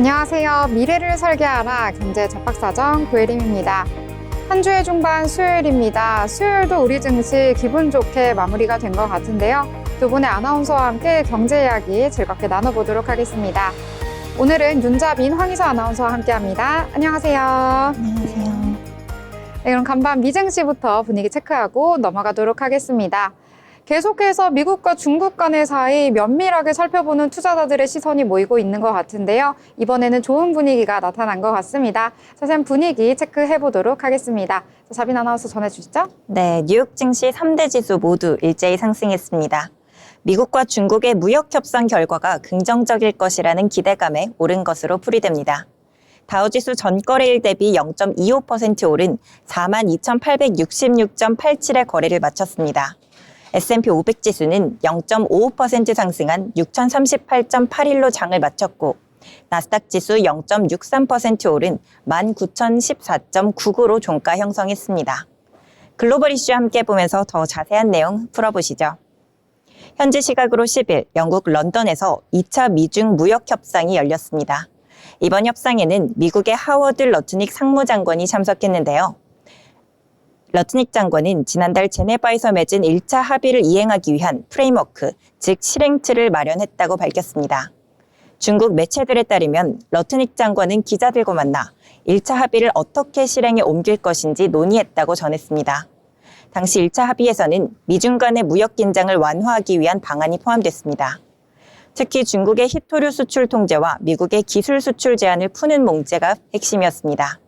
안녕하세요. 미래를 설계하라 경제 잡박사정 고혜림입니다. 한 주의 중반 수요일입니다. 수요일도 우리 증시 기분 좋게 마무리가 된 것 같은데요. 두 분의 아나운서와 함께 경제 이야기 즐겁게 나눠보도록 하겠습니다. 오늘은 윤자빈, 황희서 아나운서와 함께합니다. 안녕하세요. 안녕하세요. 네, 그럼 간밤 미증시부터 분위기 체크하고 넘어가도록 하겠습니다. 계속해서 미국과 중국 간의 사이 면밀하게 살펴보는 투자자들의 시선이 모이고 있는 것 같은데요. 이번에는 좋은 분위기가 나타난 것 같습니다. 자세한 분위기 체크해 보도록 하겠습니다. 자빈 아나운서 전해주시죠. 네, 뉴욕 증시 3대 지수 모두 일제히 상승했습니다. 미국과 중국의 무역 협상 결과가 긍정적일 것이라는 기대감에 오른 것으로 풀이됩니다. 다우지수 전거래일 대비 0.25% 오른 42,866.87의 거래를 마쳤습니다. S&P 500 지수는 0.55% 상승한 6,038.81로 장을 마쳤고 나스닥 지수 0.63% 오른 19,014.99로 종가 형성했습니다. 글로벌 이슈 함께 보면서 더 자세한 내용 풀어보시죠. 현지 시각으로 10일 영국 런던에서 2차 미중 무역 협상이 열렸습니다. 이번 협상에는 미국의 하워드 러트닉 상무장관이 참석했는데요. 러트닉 장관은 지난달 제네바에서 맺은 1차 합의를 이행하기 위한 프레임워크, 즉 실행틀을 마련했다고 밝혔습니다. 중국 매체들에 따르면 러트닉 장관은 기자들과 만나 1차 합의를 어떻게 실행에 옮길 것인지 논의했다고 전했습니다. 당시 1차 합의에서는 미중 간의 무역 긴장을 완화하기 위한 방안이 포함됐습니다. 특히 중국의 히토류 수출 통제와 미국의 기술 수출 제한을 푸는 문제가 핵심이었습니다.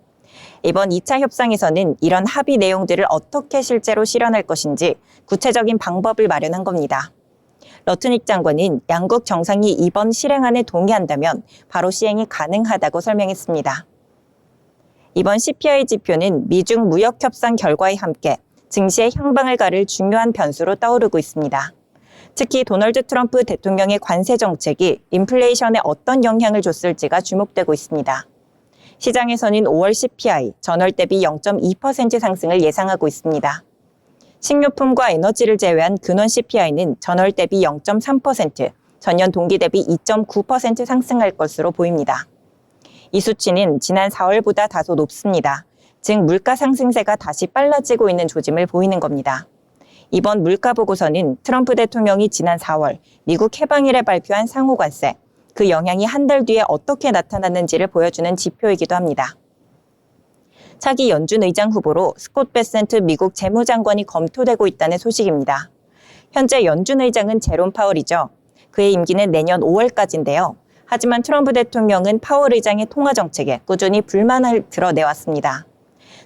이번 2차 협상에서는 이런 합의 내용들을 어떻게 실제로 실현할 것인지 구체적인 방법을 마련한 겁니다. 러트닉 장관은 양국 정상이 이번 실행안에 동의한다면 바로 시행이 가능하다고 설명했습니다. 이번 CPI 지표는 미중 무역 협상 결과에 함께 증시의 향방을 가를 중요한 변수로 떠오르고 있습니다. 특히 도널드 트럼프 대통령의 관세 정책이 인플레이션에 어떤 영향을 줬을지가 주목되고 있습니다. 시장에서는 5월 CPI 전월 대비 0.2% 상승을 예상하고 있습니다. 식료품과 에너지를 제외한 근원 CPI는 전월 대비 0.3%, 전년 동기 대비 2.9% 상승할 것으로 보입니다. 이 수치는 지난 4월보다 다소 높습니다. 즉 물가 상승세가 다시 빨라지고 있는 조짐을 보이는 겁니다. 이번 물가 보고서는 트럼프 대통령이 지난 4월 미국 해방일에 발표한 상호관세, 그 영향이 한 달 뒤에 어떻게 나타났는지를 보여주는 지표이기도 합니다. 차기 연준 의장 후보로 스콧 베센트 미국 재무장관이 검토되고 있다는 소식입니다. 현재 연준 의장은 제롬 파월이죠. 그의 임기는 내년 5월까지인데요. 하지만 트럼프 대통령은 파월 의장의 통화 정책에 꾸준히 불만을 드러내왔습니다.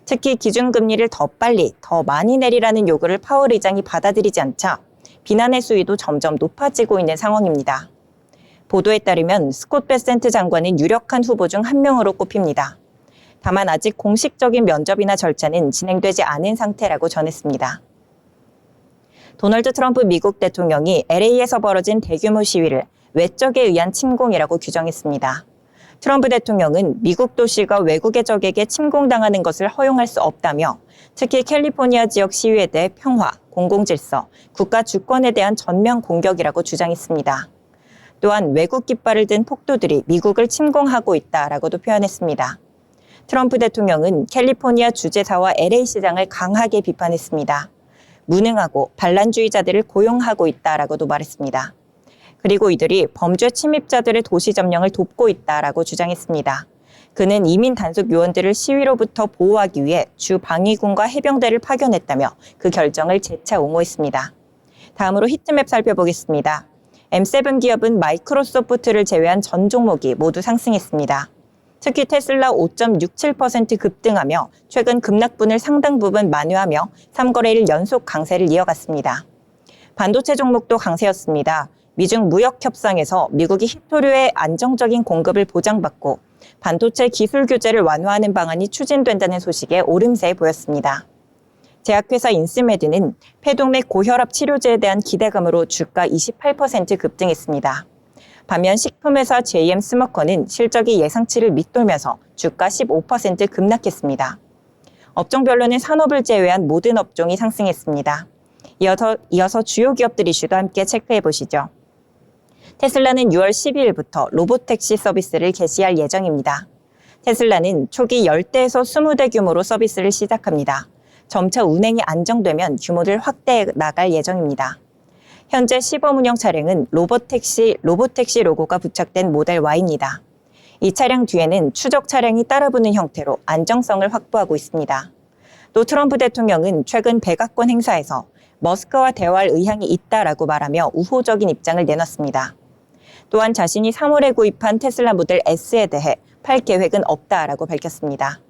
특히 기준금리를 더 빨리, 더 많이 내리라는 요구를 파월 의장이 받아들이지 않자 비난의 수위도 점점 높아지고 있는 상황입니다. 보도에 따르면 스콧 베센트 장관은 유력한 후보 중 한 명으로 꼽힙니다. 다만 아직 공식적인 면접이나 절차는 진행되지 않은 상태라고 전했습니다. 도널드 트럼프 미국 대통령이 LA에서 벌어진 대규모 시위를 외적에 의한 침공이라고 규정했습니다. 트럼프 대통령은 미국 도시가 외국의 적에게 침공당하는 것을 허용할 수 없다며 특히 캘리포니아 지역 시위에 대해 평화, 공공질서, 국가 주권에 대한 전면 공격이라고 주장했습니다. 또한 외국 깃발을 든 폭도들이 미국을 침공하고 있다라고도 표현했습니다. 트럼프 대통령은 캘리포니아 주재사와 LA시장을 강하게 비판했습니다. 무능하고 반란주의자들을 고용하고 있다라고도 말했습니다. 그리고 이들이 범죄 침입자들의 도시 점령을 돕고 있다라고 주장했습니다. 그는 이민 단속 요원들을 시위로부터 보호하기 위해 주 방위군과 해병대를 파견했다며 그 결정을 재차 옹호했습니다. 다음으로 히트맵 살펴보겠습니다. M7 기업은 마이크로소프트를 제외한 전 종목이 모두 상승했습니다. 특히 테슬라 5.67% 급등하며 최근 급락분을 상당 부분 만회하며 3거래일 연속 강세를 이어갔습니다. 반도체 종목도 강세였습니다. 미중 무역 협상에서 미국이 히토류의 안정적인 공급을 보장받고 반도체 기술 규제를 완화하는 방안이 추진된다는 소식에 오름세 보였습니다. 제약회사 인스메드는 폐동맥 고혈압 치료제에 대한 기대감으로 주가 28% 급등했습니다. 반면 식품회사 JM 스모커는 실적이 예상치를 밑돌면서 주가 15% 급락했습니다. 업종별로는 산업을 제외한 모든 업종이 상승했습니다. 이어서 주요 기업들 이슈도 함께 체크해 보시죠. 테슬라는 6월 12일부터 로보택시 서비스를 개시할 예정입니다. 테슬라는 초기 10대에서 20대 규모로 서비스를 시작합니다. 점차 운행이 안정되면 규모를 확대해 나갈 예정입니다. 현재 시범 운영 차량은 로보택시 로고가 부착된 모델 Y입니다. 이 차량 뒤에는 추적 차량이 따라붙는 형태로 안정성을 확보하고 있습니다. 또 트럼프 대통령은 최근 백악관 행사에서 머스크와 대화할 의향이 있다라고 말하며 우호적인 입장을 내놨습니다. 또한 자신이 3월에 구입한 테슬라 모델 S에 대해 팔 계획은 없다라고 밝혔습니다.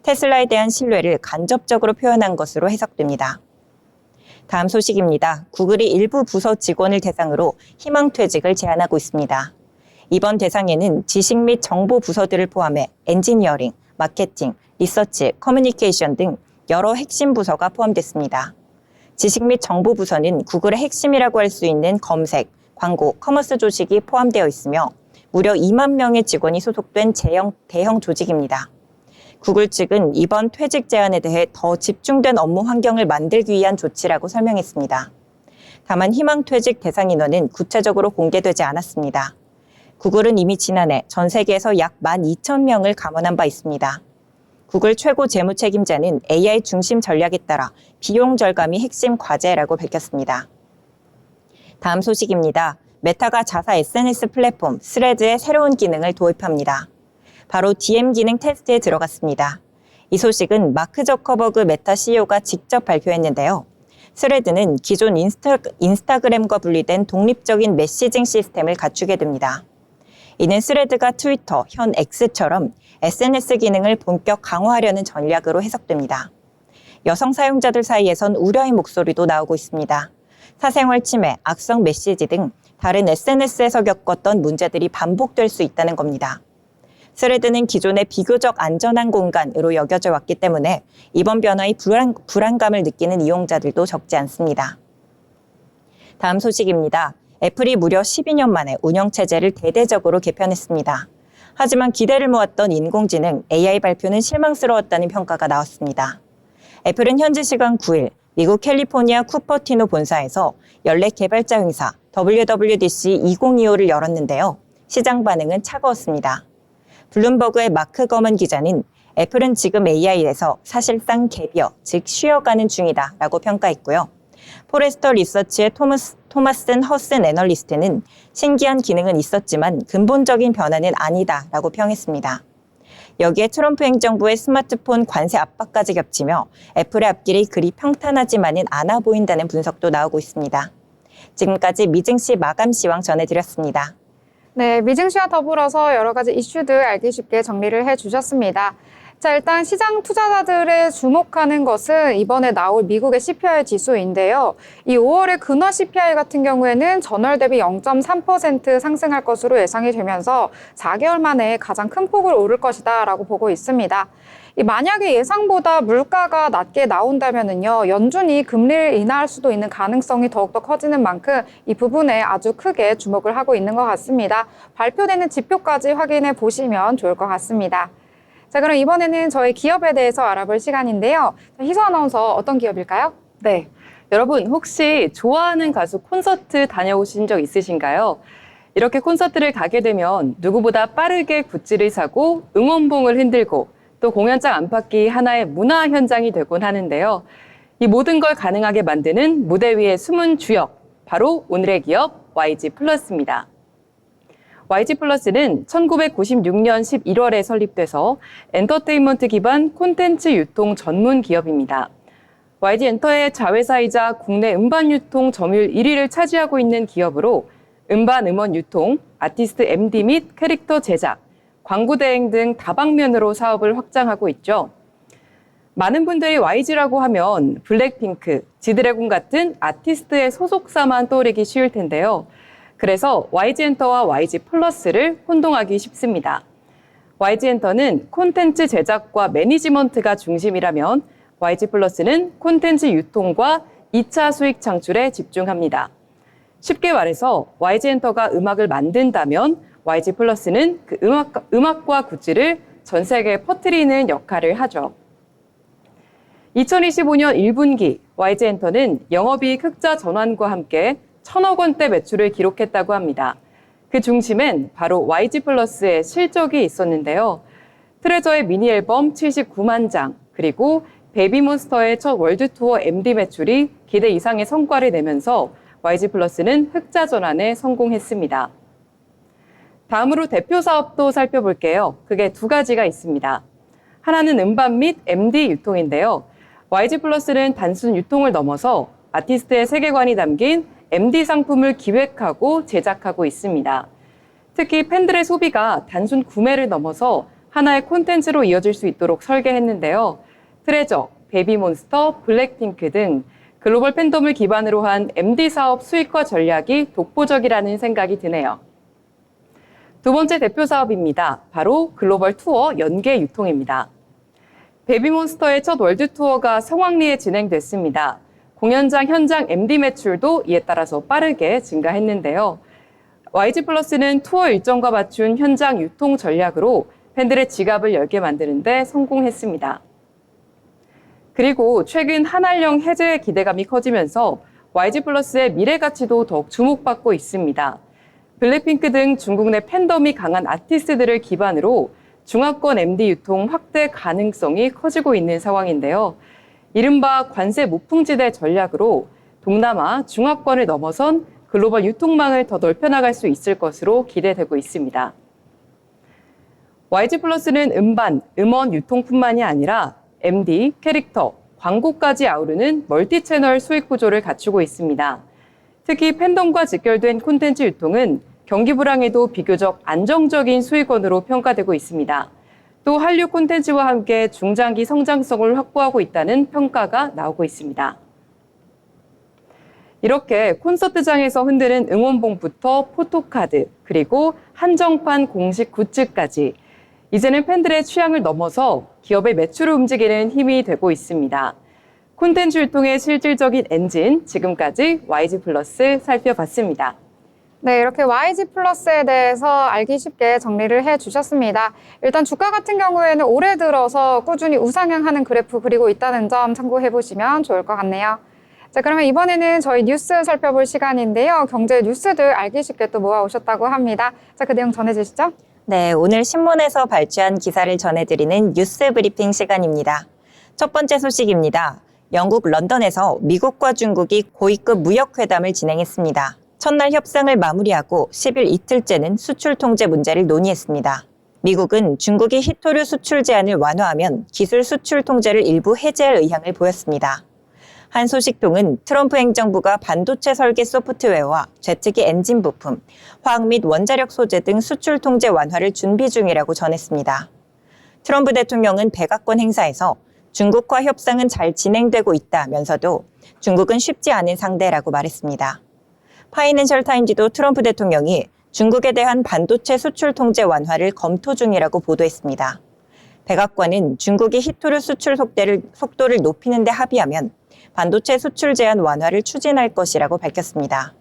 테슬라에 대한 신뢰를 간접적으로 표현한 것으로 해석됩니다. 다음 소식입니다. 구글이 일부 부서 직원을 대상으로 희망퇴직을 제안하고 있습니다. 이번 대상에는 지식 및 정보 부서들을 포함해 엔지니어링, 마케팅, 리서치, 커뮤니케이션 등 여러 핵심 부서가 포함됐습니다. 지식 및 정보 부서는 구글의 핵심이라고 할 수 있는 검색, 광고, 커머스 조직이 포함되어 있으며 무려 2만 명의 직원이 소속된 대형 조직입니다. 구글 측은 이번 퇴직 제안에 대해 더 집중된 업무 환경을 만들기 위한 조치라고 설명했습니다. 다만 희망퇴직 대상 인원은 구체적으로 공개되지 않았습니다. 구글은 이미 지난해 전 세계에서 약 12,000명을 감원한 바 있습니다. 구글 최고 재무 책임자는 AI 중심 전략에 따라 비용 절감이 핵심 과제라고 밝혔습니다. 다음 소식입니다. 메타가 자사 SNS 플랫폼 스레드에 새로운 기능을 도입합니다. 바로 DM 기능 테스트에 들어갔습니다. 이 소식은 마크 저커버그 메타 CEO가 직접 발표했는데요. 스레드는 기존 인스타그램과 분리된 독립적인 메시징 시스템을 갖추게 됩니다. 이는 스레드가 트위터, 현 X처럼 SNS 기능을 본격 강화하려는 전략으로 해석됩니다. 여성 사용자들 사이에선 우려의 목소리도 나오고 있습니다. 사생활 침해, 악성 메시지 등 다른 SNS에서 겪었던 문제들이 반복될 수 있다는 겁니다. 스레드는 기존의 비교적 안전한 공간으로 여겨져 왔기 때문에 이번 변화의 불안감을 느끼는 이용자들도 적지 않습니다. 다음 소식입니다. 애플이 무려 12년 만에 운영체제를 대대적으로 개편했습니다. 하지만 기대를 모았던 인공지능 AI 발표는 실망스러웠다는 평가가 나왔습니다. 애플은 현지 시간 9일 미국 캘리포니아 쿠퍼티노 본사에서 연례 개발자 행사 WWDC 2025를 열었는데요. 시장 반응은 차가웠습니다. 블룸버그의 마크 거먼 기자는 애플은 지금 AI에서 사실상 개비어, 즉 쉬어가는 중이다 라고 평가했고요. 포레스터 리서치의 토마슨 허슨 애널리스트는 신기한 기능은 있었지만 근본적인 변화는 아니다 라고 평했습니다. 여기에 트럼프 행정부의 스마트폰 관세 압박까지 겹치며 애플의 앞길이 그리 평탄하지만은 않아 보인다는 분석도 나오고 있습니다. 지금까지 미증시 마감 시황 전해드렸습니다. 네, 미증시와 더불어서 여러 가지 이슈들 알기 쉽게 정리를 해주셨습니다. 자, 일단 시장 투자자들의 주목하는 것은 이번에 나올 미국의 CPI 지수인데요. 이 5월의 근화 CPI 같은 경우에는 전월 대비 0.3% 상승할 것으로 예상이 되면서 4개월 만에 가장 큰 폭을 오를 것이다 라고 보고 있습니다. 만약에 예상보다 물가가 낮게 나온다면은요, 연준이 금리를 인하할 수도 있는 가능성이 더욱더 커지는 만큼 이 부분에 아주 크게 주목을 하고 있는 것 같습니다. 발표되는 지표까지 확인해 보시면 좋을 것 같습니다. 자, 그럼 이번에는 저희 기업에 대해서 알아볼 시간인데요. 희수 아나운서 어떤 기업일까요? 네. 여러분 혹시 좋아하는 가수 콘서트 다녀오신 적 있으신가요? 이렇게 콘서트를 가게 되면 누구보다 빠르게 굿즈를 사고 응원봉을 흔들고 또 공연장 안팎이 하나의 문화 현장이 되곤 하는데요. 이 모든 걸 가능하게 만드는 무대 위의 숨은 주역, 바로 오늘의 기업 YG 플러스입니다. YG 플러스는 1996년 11월에 설립돼서 엔터테인먼트 기반 콘텐츠 유통 전문 기업입니다. YG 엔터의 자회사이자 국내 음반 유통 점유율 1위를 차지하고 있는 기업으로 음반 음원 유통, 아티스트 MD 및 캐릭터 제작, 광고 대행 등 다방면으로 사업을 확장하고 있죠. 많은 분들이 YG라고 하면 블랙핑크, 지드래곤 같은 아티스트의 소속사만 떠오르기 쉬울 텐데요. 그래서 YG 엔터와 YG 플러스를 혼동하기 쉽습니다. YG 엔터는 콘텐츠 제작과 매니지먼트가 중심이라면 YG 플러스는 콘텐츠 유통과 2차 수익 창출에 집중합니다. 쉽게 말해서 YG 엔터가 음악을 만든다면 YG 플러스는 그 음악과 굿즈를 전 세계에 퍼뜨리는 역할을 하죠. 2025년 1분기 YG 엔터는 영업이익 흑자 전환과 함께 1,000억 원대 매출을 기록했다고 합니다. 그 중심엔 바로 YG 플러스의 실적이 있었는데요. 트레저의 미니 앨범 79만 장, 그리고 베이비몬스터의 첫 월드투어 MD 매출이 기대 이상의 성과를 내면서 YG 플러스는 흑자 전환에 성공했습니다. 다음으로 대표 사업도 살펴볼게요. 그게 두 가지가 있습니다. 하나는 음반 및 MD 유통인데요. YG 플러스는 단순 유통을 넘어서 아티스트의 세계관이 담긴 MD 상품을 기획하고 제작하고 있습니다. 특히 팬들의 소비가 단순 구매를 넘어서 하나의 콘텐츠로 이어질 수 있도록 설계했는데요. 트레저, 베이비몬스터, 블랙핑크 등 글로벌 팬덤을 기반으로 한 MD 사업 수익화 전략이 독보적이라는 생각이 드네요. 두 번째 대표 사업입니다. 바로 글로벌 투어 연계 유통입니다. 베이비몬스터의 첫 월드 투어가 성황리에 진행됐습니다. 공연장 현장 MD 매출도 이에 따라서 빠르게 증가했는데요. YG 플러스는 투어 일정과 맞춘 현장 유통 전략으로 팬들의 지갑을 열게 만드는 데 성공했습니다. 그리고 최근 한알령 해제의 기대감이 커지면서 YG 플러스의 미래 가치도 더욱 주목받고 있습니다. 블랙핑크 등 중국 내 팬덤이 강한 아티스트들을 기반으로 중화권 MD 유통 확대 가능성이 커지고 있는 상황인데요. 이른바 관세 무풍지대 전략으로 동남아, 중화권을 넘어선 글로벌 유통망을 더 넓혀나갈 수 있을 것으로 기대되고 있습니다. YG 플러스는 음반, 음원 유통뿐만이 아니라 MD, 캐릭터, 광고까지 아우르는 멀티 채널 수익 구조를 갖추고 있습니다. 특히 팬덤과 직결된 콘텐츠 유통은 경기 불황에도 비교적 안정적인 수익원으로 평가되고 있습니다. 또 한류 콘텐츠와 함께 중장기 성장성을 확보하고 있다는 평가가 나오고 있습니다. 이렇게 콘서트장에서 흔드는 응원봉부터 포토카드, 그리고 한정판 공식 굿즈까지 이제는 팬들의 취향을 넘어서 기업의 매출을 움직이는 힘이 되고 있습니다. 콘텐츠 유통의 실질적인 엔진, 지금까지 YG 플러스 살펴봤습니다. 네, 이렇게 YG 플러스에 대해서 알기 쉽게 정리를 해주셨습니다. 일단 주가 같은 경우에는 올해 들어서 꾸준히 우상향하는 그래프 그리고 있다는 점 참고해보시면 좋을 것 같네요. 자, 그러면 이번에는 저희 뉴스 살펴볼 시간인데요. 경제 뉴스들 알기 쉽게 또 모아오셨다고 합니다. 자, 그 내용 전해주시죠. 네, 오늘 신문에서 발췌한 기사를 전해드리는 뉴스 브리핑 시간입니다. 첫 번째 소식입니다. 영국 런던에서 미국과 중국이 고위급 무역회담을 진행했습니다. 첫날 협상을 마무리하고 10일 이틀째는 수출 통제 문제를 논의했습니다. 미국은 중국이 히토류 수출 제한을 완화하면 기술 수출 통제를 일부 해제할 의향을 보였습니다. 한 소식통은 트럼프 행정부가 반도체 설계 소프트웨어와 제트기 엔진 부품, 화학 및 원자력 소재 등 수출 통제 완화를 준비 중이라고 전했습니다. 트럼프 대통령은 백악관 행사에서 중국과 협상은 잘 진행되고 있다면서도 중국은 쉽지 않은 상대라고 말했습니다. 파이낸셜 타임즈도 트럼프 대통령이 중국에 대한 반도체 수출 통제 완화를 검토 중이라고 보도했습니다. 백악관은 중국이 히토류 수출 속도를 높이는 데 합의하면 반도체 수출 제한 완화를 추진할 것이라고 밝혔습니다.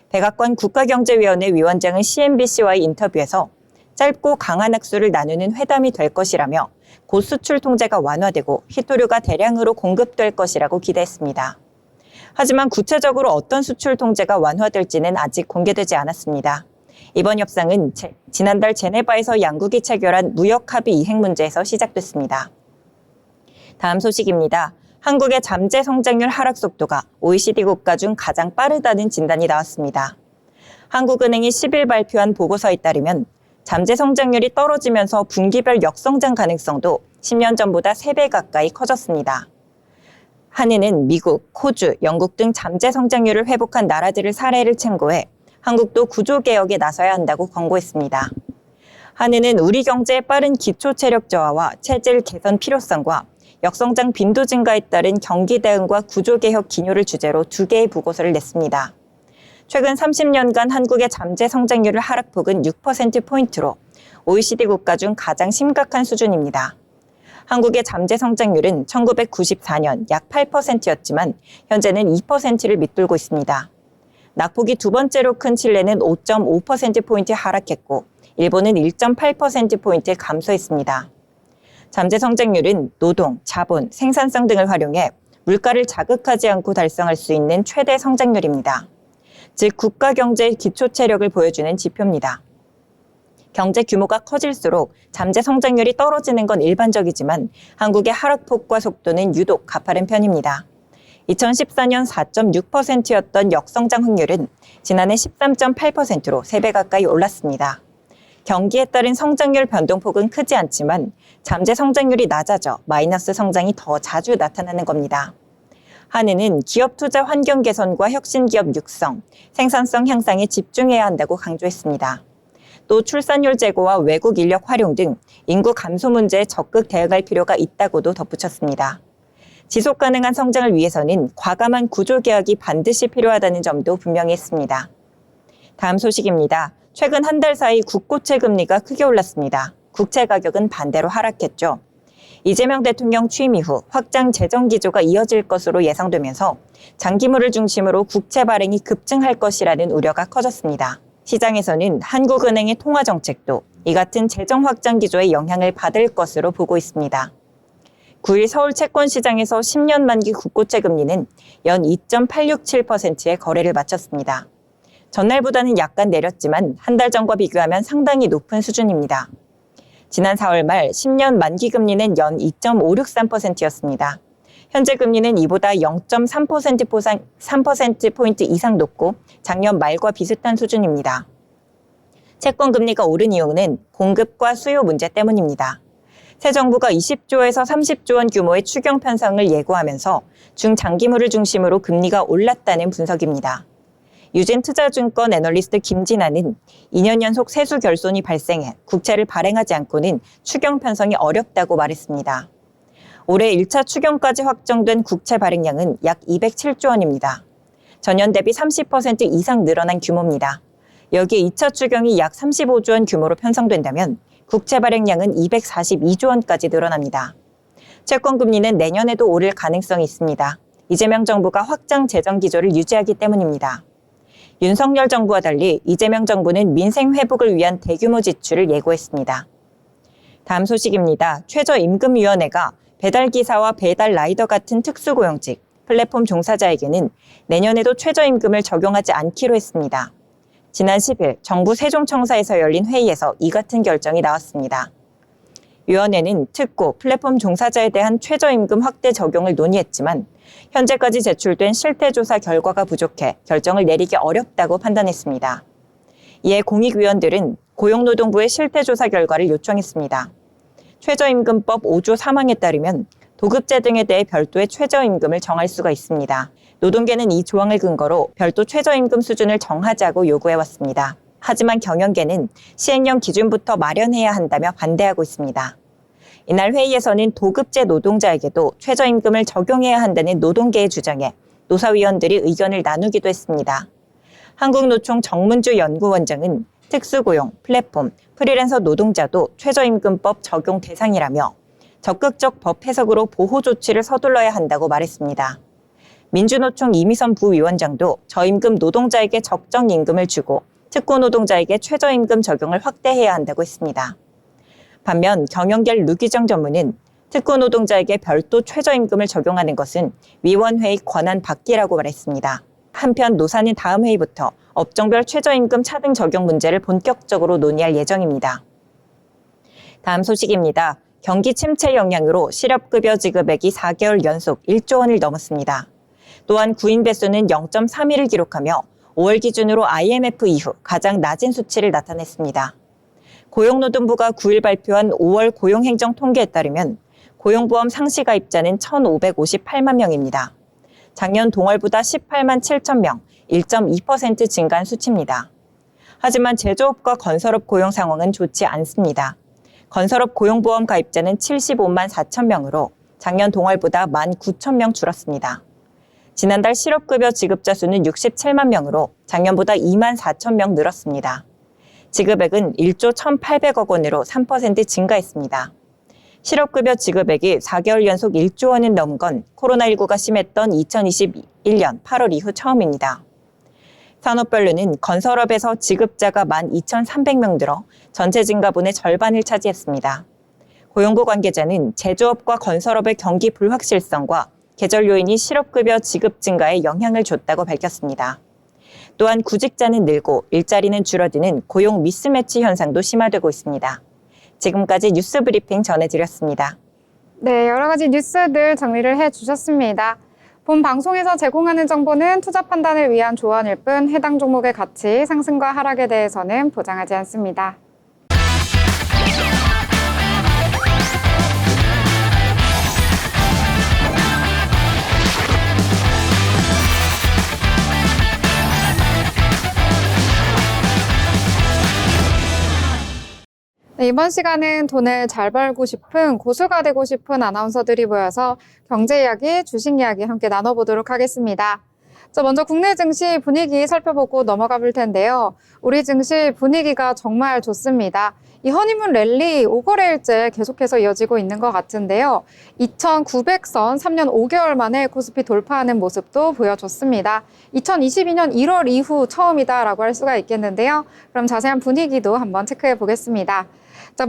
백악관 국가경제위원회 위원장은 CNBC와의 인터뷰에서 짧고 강한 악수를 나누는 회담이 될 것이라며 곧 수출 통제가 완화되고 히토류가 대량으로 공급될 것이라고 기대했습니다. 하지만 구체적으로 어떤 수출 통제가 완화될지는 아직 공개되지 않았습니다. 이번 협상은 지난달 제네바에서 양국이 체결한 무역 합의 이행 문제에서 시작됐습니다. 다음 소식입니다. 한국의 잠재 성장률 하락 속도가 OECD 국가 중 가장 빠르다는 진단이 나왔습니다. 한국은행이 10일 발표한 보고서에 따르면 잠재 성장률이 떨어지면서 분기별 역성장 가능성도 10년 전보다 3배 가까이 커졌습니다. 한은은 미국, 호주, 영국 등 잠재 성장률을 회복한 나라들을 사례를 참고해 한국도 구조개혁에 나서야 한다고 권고했습니다. 한은은 우리 경제의 빠른 기초 체력 저하와 체질 개선 필요성과 역성장 빈도 증가에 따른 경기 대응과 구조개혁 기뇨를 주제로 2개의 보고서를 냈습니다. 최근 30년간 한국의 잠재 성장률 하락폭은 6%포인트로 OECD 국가 중 가장 심각한 수준입니다. 한국의 잠재 성장률은 1994년 약 8%였지만 현재는 2%를 밑돌고 있습니다. 낙폭이 두 번째로 큰 칠레는 5.5%포인트 하락했고 일본은 1.8%포인트 감소했습니다. 잠재 성장률은 노동, 자본, 생산성 등을 활용해 물가를 자극하지 않고 달성할 수 있는 최대 성장률입니다. 즉 국가 경제의 기초 체력을 보여주는 지표입니다. 경제 규모가 커질수록 잠재 성장률이 떨어지는 건 일반적이지만 한국의 하락폭과 속도는 유독 가파른 편입니다. 2014년 4.6%였던 역성장 확률은 지난해 13.8%로 3배 가까이 올랐습니다. 경기에 따른 성장률 변동폭은 크지 않지만 잠재 성장률이 낮아져 마이너스 성장이 더 자주 나타나는 겁니다. 한은은 기업 투자 환경 개선과 혁신 기업 육성, 생산성 향상에 집중해야 한다고 강조했습니다. 또 출산율 제고와 외국 인력 활용 등 인구 감소 문제에 적극 대응할 필요가 있다고도 덧붙였습니다. 지속 가능한 성장을 위해서는 과감한 구조 개혁이 반드시 필요하다는 점도 분명히 했습니다. 다음 소식입니다. 최근 한 달 사이 국고채 금리가 크게 올랐습니다. 국채 가격은 반대로 하락했죠. 이재명 대통령 취임 이후 확장 재정 기조가 이어질 것으로 예상되면서 장기물을 중심으로 국채 발행이 급증할 것이라는 우려가 커졌습니다. 시장에서는 한국은행의 통화 정책도 이 같은 재정 확장 기조의 영향을 받을 것으로 보고 있습니다. 9일 서울 채권시장에서 10년 만기 국고채 금리는 연 2.867%의 거래를 마쳤습니다. 전날보다는 약간 내렸지만 한 달 전과 비교하면 상당히 높은 수준입니다. 지난 4월 말 10년 만기 금리는 연 2.563%였습니다. 현재 금리는 이보다 0.3%포인트 이상 높고 작년 말과 비슷한 수준입니다. 채권 금리가 오른 이유는 공급과 수요 문제 때문입니다. 새 정부가 20조에서 30조 원 규모의 추경 편성을 예고하면서 중장기물을 중심으로 금리가 올랐다는 분석입니다. 유진투자증권 애널리스트 김진아는 2년 연속 세수 결손이 발생해 국채를 발행하지 않고는 추경 편성이 어렵다고 말했습니다. 올해 1차 추경까지 확정된 국채 발행량은 약 207조 원입니다. 전년 대비 30% 이상 늘어난 규모입니다. 여기에 2차 추경이 약 35조 원 규모로 편성된다면 국채 발행량은 242조 원까지 늘어납니다. 채권 금리는 내년에도 오를 가능성이 있습니다. 이재명 정부가 확장 재정 기조를 유지하기 때문입니다. 윤석열 정부와 달리 이재명 정부는 민생 회복을 위한 대규모 지출을 예고했습니다. 다음 소식입니다. 최저임금위원회가 배달기사와 배달라이더 같은 특수고용직, 플랫폼 종사자에게는 내년에도 최저임금을 적용하지 않기로 했습니다. 지난 10일 정부 세종청사에서 열린 회의에서 이 같은 결정이 나왔습니다. 위원회는 특고, 플랫폼 종사자에 대한 최저임금 확대 적용을 논의했지만 현재까지 제출된 실태조사 결과가 부족해 결정을 내리기 어렵다고 판단했습니다. 이에 공익위원들은 고용노동부의 실태조사 결과를 요청했습니다. 최저임금법 5조 3항에 따르면 도급제 등에 대해 별도의 최저임금을 정할 수가 있습니다. 노동계는 이 조항을 근거로 별도 최저임금 수준을 정하자고 요구해왔습니다. 하지만 경영계는 시행령 기준부터 마련해야 한다며 반대하고 있습니다. 이날 회의에서는 도급제 노동자에게도 최저임금을 적용해야 한다는 노동계의 주장에 노사위원들이 의견을 나누기도 했습니다. 한국노총 정문주 연구원장은 특수고용, 플랫폼, 프리랜서 노동자도 최저임금법 적용 대상이라며 적극적 법 해석으로 보호 조치를 서둘러야 한다고 말했습니다. 민주노총 이미선 부위원장도 저임금 노동자에게 적정 임금을 주고 특고 노동자에게 최저임금 적용을 확대해야 한다고 했습니다. 반면 경영계 류기정 전무는 특고 노동자에게 별도 최저임금을 적용하는 것은 위원회의 권한 밖이라고 말했습니다. 한편 노사는 다음 회의부터 업종별 최저임금 차등 적용 문제를 본격적으로 논의할 예정입니다. 다음 소식입니다. 경기 침체 영향으로 실업급여 지급액이 4개월 연속 1조 원을 넘었습니다. 또한 구인 배수는 0.31을 기록하며 5월 기준으로 IMF 이후 가장 낮은 수치를 나타냈습니다. 고용노동부가 9일 발표한 5월 고용행정 통계에 따르면 고용보험 상시 가입자는 1,558만 명입니다. 작년 동월보다 18만 7천 명, 1.2% 증가한 수치입니다. 하지만 제조업과 건설업 고용 상황은 좋지 않습니다. 건설업 고용보험 가입자는 75만 4천 명으로 작년 동월보다 1만 9천 명 줄었습니다. 지난달 실업급여 지급자 수는 67만 명으로 작년보다 2만 4천 명 늘었습니다. 지급액은 1조 1,800억 원으로 3% 증가했습니다. 실업급여 지급액이 4개월 연속 1조 원을 넘은 건 코로나19가 심했던 2021년 8월 이후 처음입니다. 산업별로는 건설업에서 지급자가 12,300명 늘어 전체 증가분의 절반을 차지했습니다. 고용부 관계자는 제조업과 건설업의 경기 불확실성과 계절 요인이 실업급여 지급 증가에 영향을 줬다고 밝혔습니다. 또한 구직자는 늘고 일자리는 줄어드는 고용 미스매치 현상도 심화되고 있습니다. 지금까지 뉴스 브리핑 전해드렸습니다. 네, 여러 가지 뉴스들 정리를 해주셨습니다. 본 방송에서 제공하는 정보는 투자 판단을 위한 조언일 뿐 해당 종목의 가치, 상승과 하락에 대해서는 보장하지 않습니다. 네, 이번 시간은 돈을 잘 벌고 싶은 고수가 되고 싶은 아나운서들이 모여서 경제 이야기, 주식 이야기 함께 나눠보도록 하겠습니다. 먼저 국내 증시 분위기 살펴보고 넘어가 볼 텐데요. 우리 증시 분위기가 정말 좋습니다. 이 허니문 랠리 5거래일째 계속해서 이어지고 있는 것 같은데요. 2,900선 3년 5개월 만에 코스피 돌파하는 모습도 보여줬습니다. 2022년 1월 이후 처음이다라고 할 수가 있겠는데요. 그럼 자세한 분위기도 한번 체크해 보겠습니다.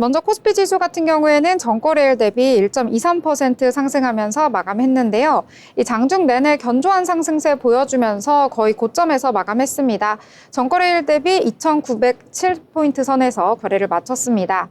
먼저 코스피 지수 같은 경우에는 전거래일 대비 1.23% 상승하면서 마감했는데요. 이 장중 내내 견조한 상승세 보여주면서 거의 고점에서 마감했습니다. 전거래일 대비 2,907포인트 선에서 거래를 마쳤습니다.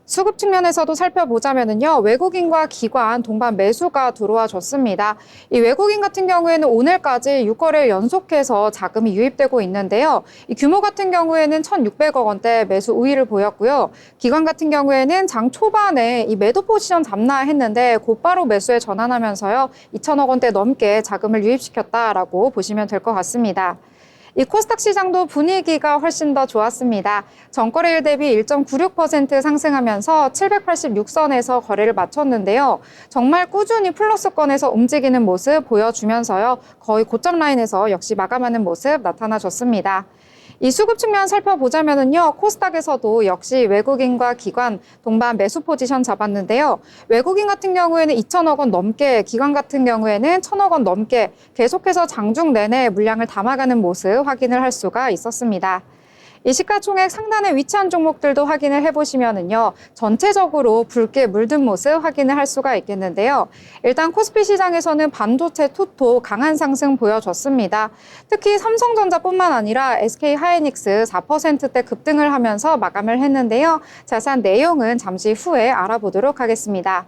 수급 측면에서도 살펴보자면요. 외국인과 기관 동반 매수가 들어와 줬습니다. 이 외국인 같은 경우에는 오늘까지 6거래일 연속해서 자금이 유입되고 있는데요. 이 규모 같은 경우에는 1,600억 원대 매수 우위를 보였고요. 기관 같은 경우에는 장 초반에 이 매도 포지션 잡나 했는데 곧바로 매수에 전환하면서요. 2,000억 원대 넘게 자금을 유입시켰다라고 보시면 될 것 같습니다. 이 코스닥 시장도 분위기가 훨씬 더 좋았습니다. 전거래일 대비 1.96% 상승하면서 786선에서 거래를 마쳤는데요. 정말 꾸준히 플러스권에서 움직이는 모습 보여주면서요. 거의 고점 라인에서 역시 마감하는 모습 나타나줬습니다. 이 수급 측면 살펴보자면요. 코스닥에서도 역시 외국인과 기관 동반 매수 포지션 잡았는데요. 외국인 같은 경우에는 2,000억 원 넘게, 기관 같은 경우에는 1,000억 원 넘게 계속해서 장중 내내 물량을 담아가는 모습 확인을 할 수가 있었습니다. 이 시가총액 상단에 위치한 종목들도 확인을 해보시면은요, 전체적으로 붉게 물든 모습 확인을 할 수가 있겠는데요. 일단 코스피 시장에서는 반도체 투토 강한 상승 보여줬습니다. 특히 삼성전자뿐만 아니라 SK하이닉스 4%대 급등을 하면서 마감을 했는데요. 자세한 내용은 잠시 후에 알아보도록 하겠습니다.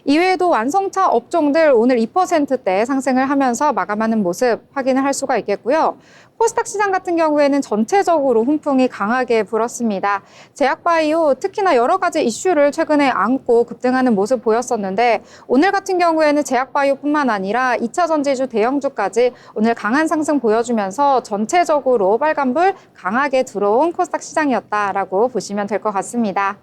이외에도 완성차 업종들 오늘 2%대 상승을 하면서 마감하는 모습 확인을 할 수가 있겠고요. 코스닥 시장 같은 경우에는 전체적으로 훈풍이 강하게 불었습니다. 제약바이오 특히나 여러 가지 이슈를 최근에 안고 급등하는 모습 보였었는데 오늘 같은 경우에는 제약바이오뿐만 아니라 2차 전지주 대형주까지 오늘 강한 상승 보여주면서 전체적으로 빨간불 강하게 들어온 코스닥 시장이었다라고 보시면 될 것 같습니다.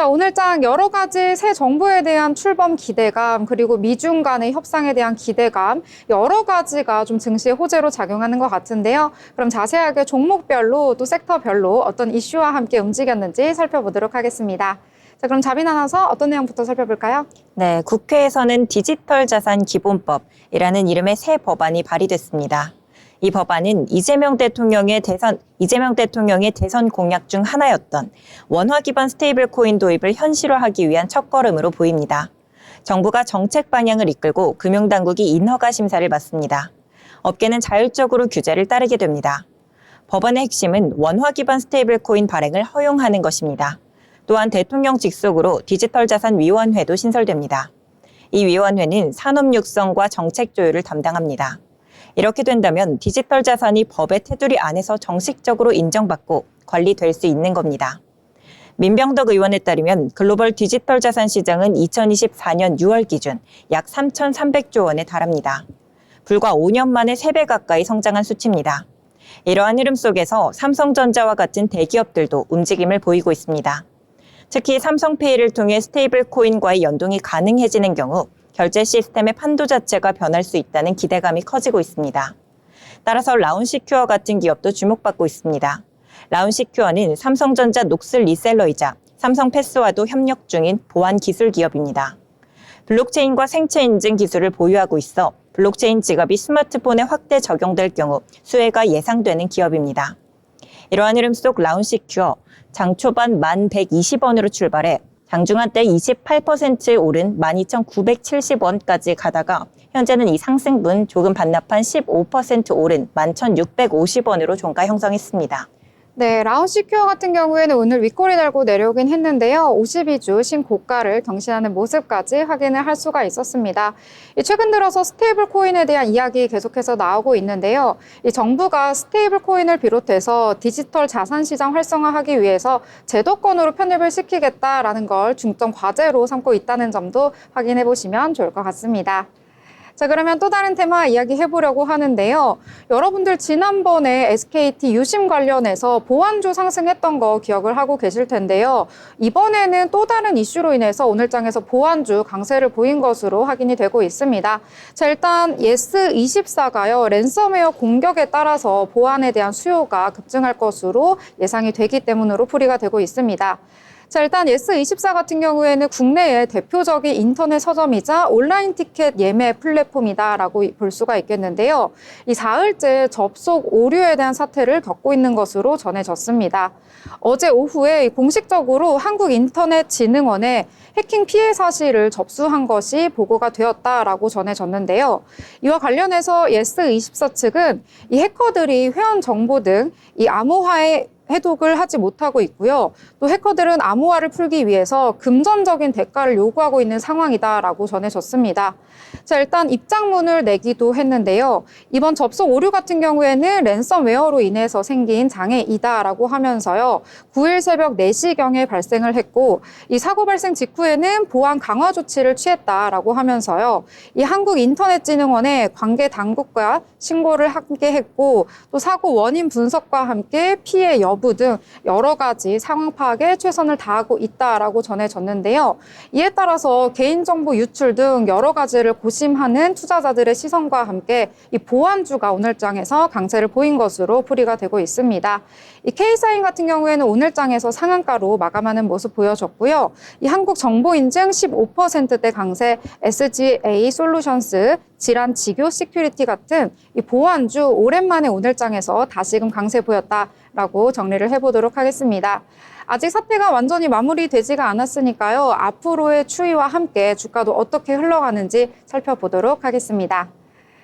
오늘장 여러 가지 새 정부에 대한 출범 기대감, 그리고 미중 간의 협상에 대한 기대감, 여러 가지가 좀 증시의 호재로 작용하는 것 같은데요. 그럼 자세하게 종목별로 또 섹터별로 어떤 이슈와 함께 움직였는지 살펴보도록 하겠습니다. 그럼 자빈 아나운서 어떤 내용부터 살펴볼까요? 네, 국회에서는 디지털 자산 기본법이라는 이름의 새 법안이 발의됐습니다. 이 법안은 이재명 대통령의 대선 공약 중 하나였던 원화 기반 스테이블 코인 도입을 현실화하기 위한 첫걸음으로 보입니다. 정부가 정책 방향을 이끌고 금융당국이 인허가 심사를 맡습니다. 업계는 자율적으로 규제를 따르게 됩니다. 법안의 핵심은 원화 기반 스테이블 코인 발행을 허용하는 것입니다. 또한 대통령 직속으로 디지털자산위원회도 신설됩니다. 이 위원회는 산업 육성과 정책 조율을 담당합니다. 이렇게 된다면 디지털 자산이 법의 테두리 안에서 정식적으로 인정받고 관리될 수 있는 겁니다. 민병덕 의원에 따르면 글로벌 디지털 자산 시장은 2024년 6월 기준 약 3,300조 원에 달합니다. 불과 5년 만에 3배 가까이 성장한 수치입니다. 이러한 흐름 속에서 삼성전자와 같은 대기업들도 움직임을 보이고 있습니다. 특히 삼성페이를 통해 스테이블 코인과의 연동이 가능해지는 경우 결제 시스템의 판도 자체가 변할 수 있다는 기대감이 커지고 있습니다. 따라서 라운시큐어 같은 기업도 주목받고 있습니다. 라운시큐어는 삼성전자 녹슬 리셀러이자 삼성패스와도 협력 중인 보안 기술 기업입니다. 블록체인과 생체 인증 기술을 보유하고 있어 블록체인 지갑이 스마트폰에 확대 적용될 경우 수혜가 예상되는 기업입니다. 이러한 흐름 속 라운시큐어 장 초반 1,120원으로 출발해 장중한 때 28% 오른 12,970원까지 가다가 현재는 이 상승분 조금 반납한 15% 오른 11,650원으로 종가 형성했습니다. 네, 라운시큐어 같은 경우에는 오늘 윗꼬리 달고 내려오긴 했는데요. 52주 신고가를 경신하는 모습까지 확인을 할 수가 있었습니다. 최근 들어서 스테이블 코인에 대한 이야기 계속해서 나오고 있는데요. 정부가 스테이블 코인을 비롯해서 디지털 자산 시장 활성화하기 위해서 제도권으로 편입을 시키겠다라는 걸 중점 과제로 삼고 있다는 점도 확인해 보시면 좋을 것 같습니다. 자, 그러면 또 다른 테마 이야기해보려고 하는데요. 여러분들 지난번에 SKT 유심 관련해서 보완주 상승했던 거 기억을 하고 계실 텐데요. 이번에는 또 다른 이슈로 인해서 오늘장에서 보완주 강세를 보인 것으로 확인이 되고 있습니다. 자, 일단 예스24가요. 랜섬웨어 공격에 따라서 보안에 대한 수요가 급증할 것으로 예상이 되기 때문으로 풀이가 되고 있습니다. 자, 일단 예스24 같은 경우에는 국내의 대표적인 인터넷 서점이자 온라인 티켓 예매 플랫폼이다라고 볼 수가 있겠는데요. 이 사흘째 접속 오류에 대한 사태를 겪고 있는 것으로 전해졌습니다. 어제 오후에 공식적으로 한국인터넷진흥원에 해킹 피해 사실을 접수한 것이 보고가 되었다라고 전해졌는데요. 이와 관련해서 예스24 측은 이 해커들이 회원 정보 등 이 암호화에 해독을 하지 못하고 있고요. 또 해커들은 암호화를 풀기 위해서 금전적인 대가를 요구하고 있는 상황이다라고 전해졌습니다. 자, 일단 입장문을 내기도 했는데요. 이번 접속 오류 같은 경우에는 랜섬웨어로 인해서 생긴 장애이다라고 하면서요. 9일 새벽 4시경에 발생을 했고 이 사고 발생 직후에는 보안 강화 조치를 취했다라고 하면서요. 이 한국인터넷진흥원에 관계 당국과 신고를 함께 했고 또 사고 원인 분석과 함께 피해 여부 등 여러 가지 상황 파악에 최선을 다하고 있다라고 전해졌는데요. 이에 따라서 개인정보 유출 등 여러 가지를 고심하는 투자자들의 시선과 함께 이 보완주가 오늘장에서 강세를 보인 것으로 풀이가 되고 있습니다. 이 K사인 같은 경우에는 오늘장에서 상한가로 마감하는 모습 보여줬고요. 이 한국정보인증 15%대 강세, SGA 솔루션스, 질환 지교 시큐리티 같은 이 보완주 오랜만에 오늘장에서 다시금 강세 보였다라고 정리를 해보도록 하겠습니다. 아직 사태가 완전히 마무리되지가 않았으니까요. 앞으로의 추이와 함께 주가도 어떻게 흘러가는지 살펴보도록 하겠습니다.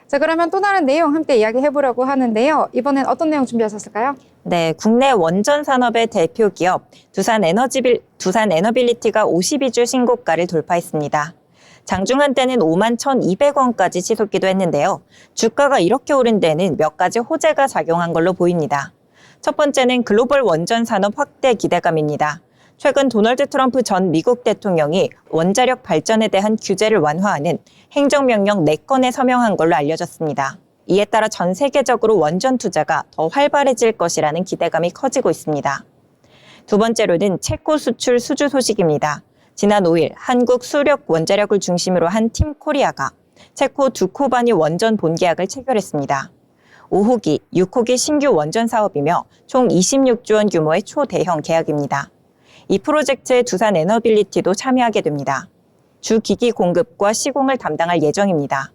자, 그러면 또 다른 내용 함께 이야기해보려고 하는데요. 이번엔 어떤 내용 준비하셨을까요? 네, 국내 원전 산업의 대표 기업 두산 에너빌리티가 52주 신고가를 돌파했습니다. 장중한 때는 51,200원까지 치솟기도 했는데요. 주가가 이렇게 오른 데는 몇 가지 호재가 작용한 걸로 보입니다. 첫 번째는 글로벌 원전 산업 확대 기대감입니다. 최근 도널드 트럼프 전 미국 대통령이 원자력 발전에 대한 규제를 완화하는 행정명령 4건에 서명한 걸로 알려졌습니다. 이에 따라 전 세계적으로 원전 투자가 더 활발해질 것이라는 기대감이 커지고 있습니다. 두 번째로는 체코 수출 수주 소식입니다. 지난 5일 한국 수력 원자력을 중심으로 한 팀 코리아가 체코 두코바니 원전 본계약을 체결했습니다. 5호기, 6호기 신규 원전 사업이며 총 26조 원 규모의 초대형 계약입니다. 이 프로젝트에 두산 에너빌리티도 참여하게 됩니다. 주 기기 공급과 시공을 담당할 예정입니다.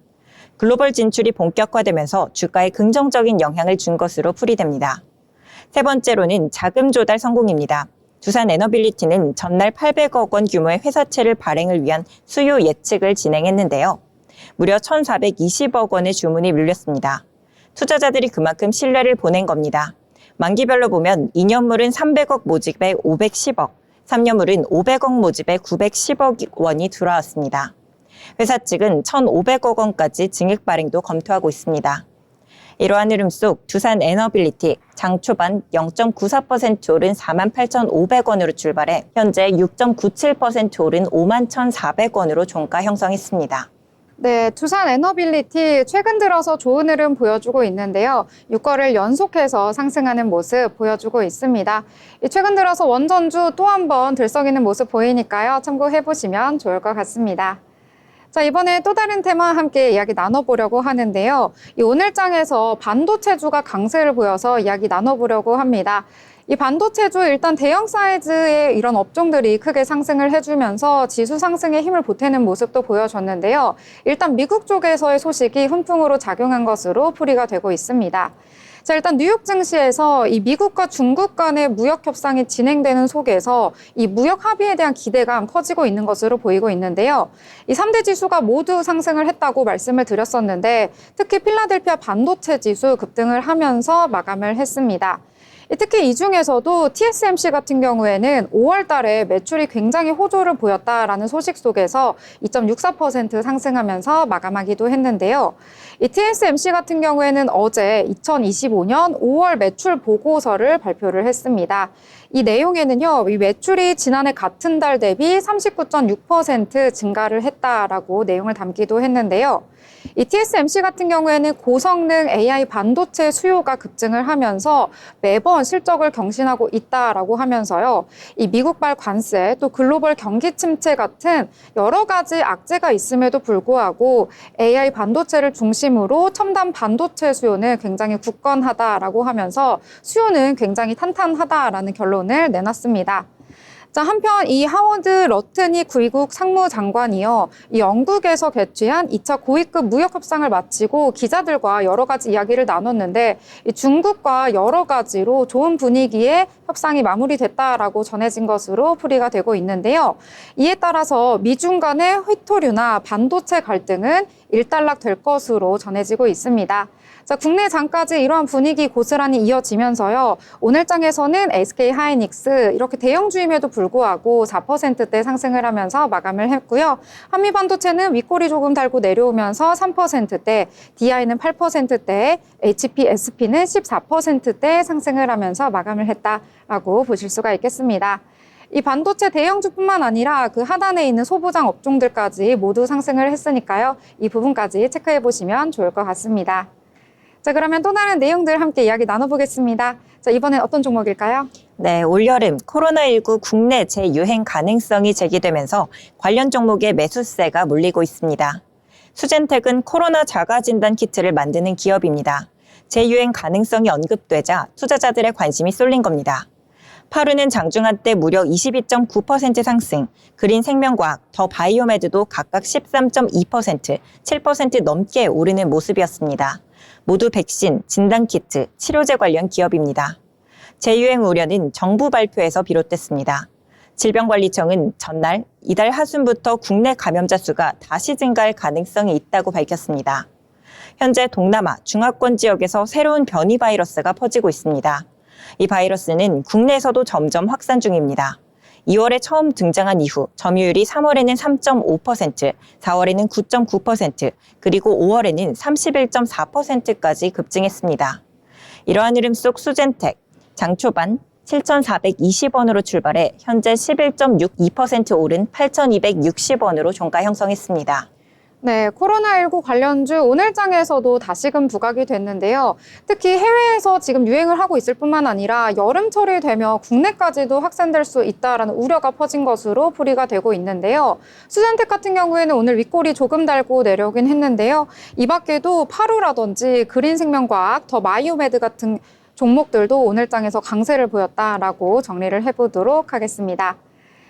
글로벌 진출이 본격화되면서 주가에 긍정적인 영향을 준 것으로 풀이됩니다. 세 번째로는 자금 조달 성공입니다. 두산 에너빌리티는 전날 800억 원 규모의 회사채를 발행을 위한 수요 예측을 진행했는데요. 무려 1,420억 원의 주문이 밀렸습니다. 투자자들이 그만큼 신뢰를 보낸 겁니다. 만기별로 보면 2년물은 300억 모집에 510억, 3년물은 500억 모집에 910억 원이 들어왔습니다. 회사 측은 1,500억 원까지 증액 발행도 검토하고 있습니다. 이러한 흐름 속 두산 에너빌리티 장 초반 0.94% 오른 48,500원으로 출발해 현재 6.97% 오른 51,400원으로 종가 형성했습니다. 네, 두산 에너빌리티 최근 들어서 좋은 흐름 보여주고 있는데요. 6거래일 연속해서 상승하는 모습 보여주고 있습니다. 최근 들어서 원전주 또 한 번 들썩이는 모습 보이니까요. 참고해보시면 좋을 것 같습니다. 자, 이번에 또 다른 테마 함께 이야기 나눠보려고 하는데요. 이 오늘장에서 반도체주가 강세를 보여서 이야기 나눠보려고 합니다. 이 반도체주 일단 대형 사이즈의 이런 업종들이 크게 상승을 해주면서 지수 상승에 힘을 보태는 모습도 보여줬는데요. 일단 미국 쪽에서의 소식이 훈풍으로 작용한 것으로 풀이가 되고 있습니다. 자, 일단 뉴욕 증시에서 이 미국과 중국 간의 무역 협상이 진행되는 속에서 이 무역 합의에 대한 기대감 커지고 있는 것으로 보이고 있는데요. 이 3대 지수가 모두 상승을 했다고 말씀을 드렸었는데 특히 필라델피아 반도체 지수 급등을 하면서 마감을 했습니다. 특히 이 중에서도 TSMC 같은 경우에는 5월 달에 매출이 굉장히 호조를 보였다라는 소식 속에서 2.64% 상승하면서 마감하기도 했는데요. 이 TSMC 같은 경우에는 어제 2025년 5월 매출 보고서를 발표를 했습니다. 이 내용에는요, 이 매출이 지난해 같은 달 대비 39.6% 증가를 했다라고 내용을 담기도 했는데요. 이 TSMC 같은 경우에는 고성능 AI 반도체 수요가 급증을 하면서 매번 실적을 경신하고 있다라고 하면서요. 이 미국발 관세 또 글로벌 경기 침체 같은 여러 가지 악재가 있음에도 불구하고 AI 반도체를 중심으로 첨단 반도체 수요는 굉장히 굳건하다라고 하면서 수요는 굉장히 탄탄하다라는 결론을 내놨습니다. 자, 한편 이 하워드 러트니 귀국 상무장관이요. 이 영국에서 개최한 2차 고위급 무역 협상을 마치고 기자들과 여러 가지 이야기를 나눴는데 이 중국과 여러 가지로 좋은 분위기의 협상이 마무리됐다라고 전해진 것으로 풀이가 되고 있는데요. 이에 따라서 미중 간의 휘토류나 반도체 갈등은 일단락될 것으로 전해지고 있습니다. 자, 국내 장까지 이러한 분위기 고스란히 이어지면서요. 오늘장에서는 SK 하이닉스 이렇게 대형주임에도 불구하고 4%대 상승을 하면서 마감을 했고요. 한미반도체는 윗꼬리 조금 달고 내려오면서 3%대, DI는 8%대, HP, SP는 14%대 상승을 하면서 마감을 했다라고 보실 수가 있겠습니다. 이 반도체 대형주뿐만 아니라 그 하단에 있는 소부장 업종들까지 모두 상승을 했으니까요. 이 부분까지 체크해 보시면 좋을 것 같습니다. 자, 그러면 또 다른 내용들 함께 이야기 나눠보겠습니다. 자, 이번엔 어떤 종목일까요? 네, 올여름 코로나19 국내 재유행 가능성이 제기되면서 관련 종목에 매수세가 몰리고 있습니다. 수젠텍은 코로나 자가진단 키트를 만드는 기업입니다. 재유행 가능성이 언급되자 투자자들의 관심이 쏠린 겁니다. 파루는 장중한 때 무려 22.9% 상승, 그린생명과학, 더 바이오메드도 각각 13.2%, 7% 넘게 오르는 모습이었습니다. 모두 백신, 진단키트, 치료제 관련 기업입니다. 재유행 우려는 정부 발표에서 비롯됐습니다. 질병관리청은 전날 이달 하순부터 국내 감염자 수가 다시 증가할 가능성이 있다고 밝혔습니다. 현재 동남아, 중화권 지역에서 새로운 변이 바이러스가 퍼지고 있습니다. 이 바이러스는 국내에서도 점점 확산 중입니다. 2월에 처음 등장한 이후 점유율이 3월에는 3.5%, 4월에는 9.9%, 그리고 5월에는 31.4%까지 급증했습니다. 이러한 흐름 속 수젠텍, 장 초반 7,420원으로 출발해 현재 11.62% 오른 8,260원으로 종가 형성했습니다. 네, 코로나19 관련주 오늘장에서도 다시금 부각이 됐는데요. 특히 해외에서 지금 유행을 하고 있을 뿐만 아니라 여름철이 되면 국내까지도 확산될 수 있다라는 우려가 퍼진 것으로 풀이가 되고 있는데요. 수젠텍 같은 경우에는 오늘 윗꼬리 조금 달고 내려오긴 했는데요. 이 밖에도 파루라든지 그린생명과학, 더 바이오메드 같은 종목들도 오늘장에서 강세를 보였다라고 정리를 해보도록 하겠습니다.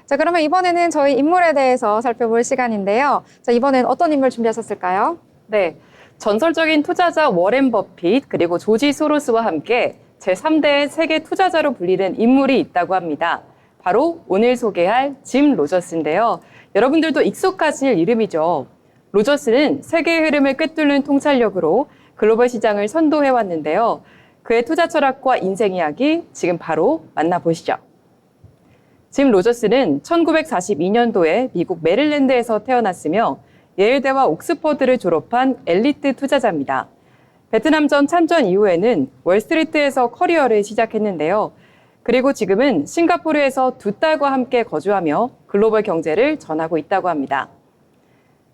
자, 그러면 이번에는 저희 인물에 대해서 살펴볼 시간인데요. 자, 이번엔 어떤 인물 준비하셨을까요? 네, 전설적인 투자자 워렌 버핏 그리고 조지 소로스와 함께 제3대 세계 투자자로 불리는 인물이 있다고 합니다. 바로 오늘 소개할 짐 로저스인데요. 여러분들도 익숙하실 이름이죠. 로저스는 세계의 흐름을 꿰뚫는 통찰력으로 글로벌 시장을 선도해왔는데요. 그의 투자 철학과 인생 이야기 지금 바로 만나보시죠. 짐 로저스는 1942년도에 미국 메릴랜드에서 태어났으며 예일대와 옥스퍼드를 졸업한 엘리트 투자자입니다. 베트남전 참전 이후에는 월스트리트에서 커리어를 시작했는데요. 그리고 지금은 싱가포르에서 두 딸과 함께 거주하며 글로벌 경제를 전하고 있다고 합니다.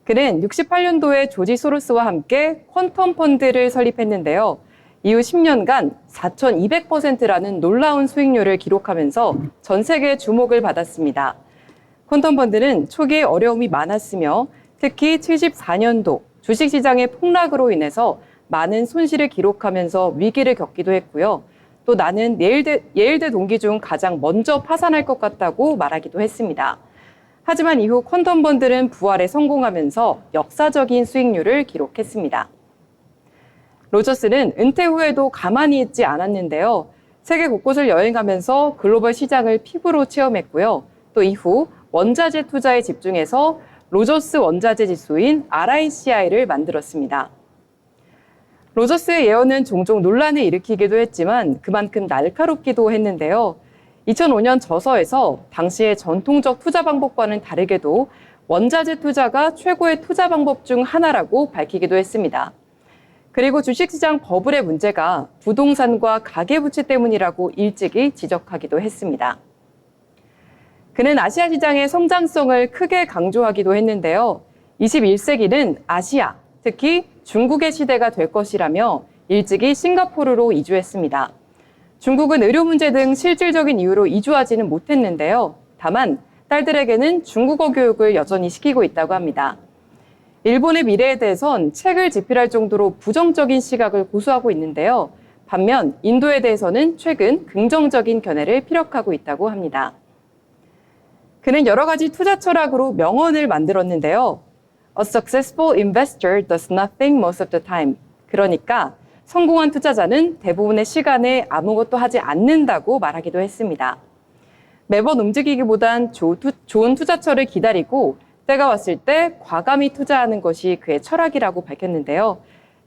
그는 68년도에 조지 소로스와 함께 퀀텀 펀드를 설립했는데요. 이후 10년간 4,200%라는 놀라운 수익률을 기록하면서 전 세계 주목을 받았습니다. 퀀텀 펀드는 초기에 어려움이 많았으며 특히 74년도 주식시장의 폭락으로 인해서 많은 손실을 기록하면서 위기를 겪기도 했고요. 또 나는 예일대 동기 중 가장 먼저 파산할 것 같다고 말하기도 했습니다. 하지만 이후 퀀텀 펀드는 부활에 성공하면서 역사적인 수익률을 기록했습니다. 로저스는 은퇴 후에도 가만히 있지 않았는데요. 세계 곳곳을 여행하면서 글로벌 시장을 피부로 체험했고요. 또 이후 원자재 투자에 집중해서 로저스 원자재 지수인 RICI를 만들었습니다. 로저스의 예언은 종종 논란을 일으키기도 했지만 그만큼 날카롭기도 했는데요. 2005년 저서에서 당시의 전통적 투자 방법과는 다르게도 원자재 투자가 최고의 투자 방법 중 하나라고 밝히기도 했습니다. 그리고 주식시장 버블의 문제가 부동산과 가계부채 때문이라고 일찍이 지적하기도 했습니다. 그는 아시아 시장의 성장성을 크게 강조하기도 했는데요. 21세기는 아시아, 특히 중국의 시대가 될 것이라며 일찍이 싱가포르로 이주했습니다. 중국은 의료 문제 등 실질적인 이유로 이주하지는 못했는데요. 다만 딸들에게는 중국어 교육을 여전히 시키고 있다고 합니다. 일본의 미래에 대해선 책을 집필할 정도로 부정적인 시각을 고수하고 있는데요. 반면 인도에 대해서는 최근 긍정적인 견해를 피력하고 있다고 합니다. 그는 여러 가지 투자 철학으로 명언을 만들었는데요. A successful investor does nothing most of the time. 그러니까 성공한 투자자는 대부분의 시간에 아무것도 하지 않는다고 말하기도 했습니다. 매번 움직이기보단 좋은 투자처를 기다리고 때가 왔을 때 과감히 투자하는 것이 그의 철학이라고 밝혔는데요.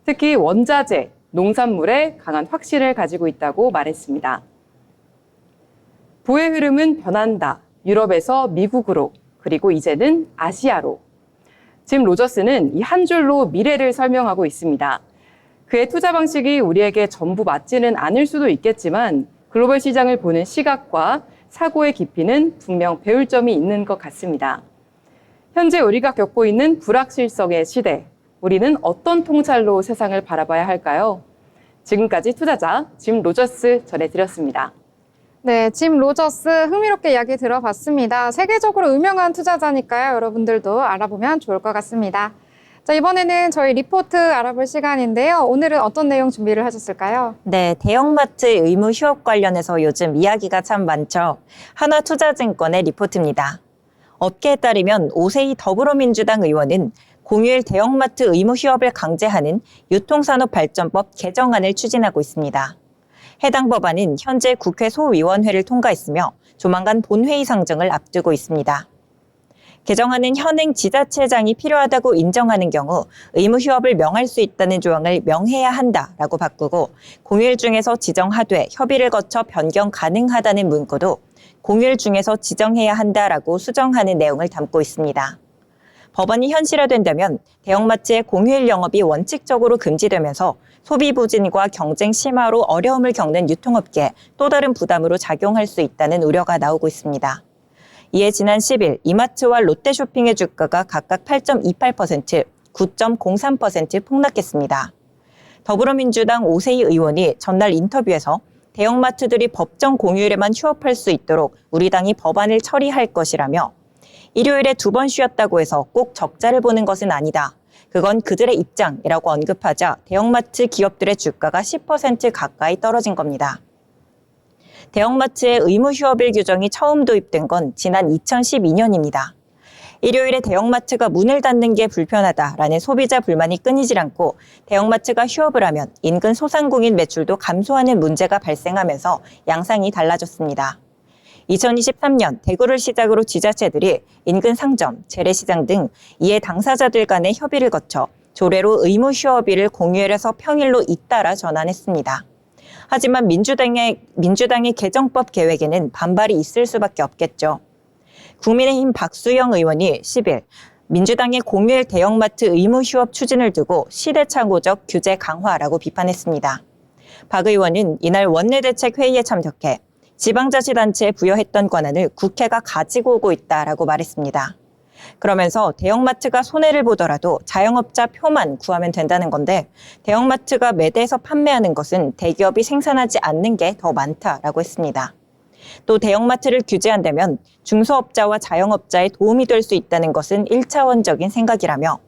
특히 원자재, 농산물에 강한 확신을 가지고 있다고 말했습니다. 부의 흐름은 변한다. 유럽에서 미국으로, 그리고 이제는 아시아로. 짐 로저스는 이 한 줄로 미래를 설명하고 있습니다. 그의 투자 방식이 우리에게 전부 맞지는 않을 수도 있겠지만 글로벌 시장을 보는 시각과 사고의 깊이는 분명 배울 점이 있는 것 같습니다. 현재 우리가 겪고 있는 불확실성의 시대, 우리는 어떤 통찰로 세상을 바라봐야 할까요? 지금까지 투자자 짐 로저스 전해드렸습니다. 네, 짐 로저스 흥미롭게 이야기 들어봤습니다. 세계적으로 유명한 투자자니까요. 여러분들도 알아보면 좋을 것 같습니다. 자, 이번에는 저희 리포트 알아볼 시간인데요. 오늘은 어떤 내용 준비를 하셨을까요? 네, 대형마트 의무 휴업 관련해서 요즘 이야기가 참 많죠. 하나투자증권의 리포트입니다. 업계에 따르면 오세희 더불어민주당 의원은 공휴일 대형마트 의무 휴업을 강제하는 유통산업발전법 개정안을 추진하고 있습니다. 해당 법안은 현재 국회 소위원회를 통과했으며 조만간 본회의 상정을 앞두고 있습니다. 개정안은 현행 지자체장이 필요하다고 인정하는 경우 의무 휴업을 명할 수 있다는 조항을 명해야 한다라고 바꾸고 공휴일 중에서 지정하되 협의를 거쳐 변경 가능하다는 문구도 공휴일 중에서 지정해야 한다라고 수정하는 내용을 담고 있습니다. 법안이 현실화된다면 대형마트의 공휴일 영업이 원칙적으로 금지되면서 소비 부진과 경쟁 심화로 어려움을 겪는 유통업계에 또 다른 부담으로 작용할 수 있다는 우려가 나오고 있습니다. 이에 지난 10일 이마트와 롯데쇼핑의 주가가 각각 8.28%, 9.03% 폭락했습니다. 더불어민주당 오세희 의원이 전날 인터뷰에서 대형마트들이 법정 공휴일에만 휴업할 수 있도록 우리 당이 법안을 처리할 것이라며 일요일에 2번 쉬었다고 해서 꼭 적자를 보는 것은 아니다. 그건 그들의 입장이라고 언급하자 대형마트 기업들의 주가가 10% 가까이 떨어진 겁니다. 대형마트의 의무 휴업일 규정이 처음 도입된 건 지난 2012년입니다. 일요일에 대형마트가 문을 닫는 게 불편하다라는 소비자 불만이 끊이질 않고 대형마트가 휴업을 하면 인근 소상공인 매출도 감소하는 문제가 발생하면서 양상이 달라졌습니다. 2023년 대구를 시작으로 지자체들이 인근 상점, 재래시장 등 이에 당사자들 간의 협의를 거쳐 조례로 의무 휴업일을 공휴일에서 평일로 잇따라 전환했습니다. 하지만 민주당의 개정법 계획에는 반발이 있을 수밖에 없겠죠. 국민의힘 박수영 의원이 10일 민주당의 공휴일 대형마트 의무 휴업 추진을 두고 시대착오적 규제 강화라고 비판했습니다. 박 의원은 이날 원내대책회의에 참석해 지방자치단체에 부여했던 권한을 국회가 가지고 오고 있다라고 말했습니다. 그러면서 대형마트가 손해를 보더라도 자영업자 표만 구하면 된다는 건데 대형마트가 매대에서 판매하는 것은 대기업이 생산하지 않는 게 더 많다라고 했습니다. 또 대형마트를 규제한다면 중소업자와 자영업자에 도움이 될 수 있다는 것은 1차원적인 생각이라며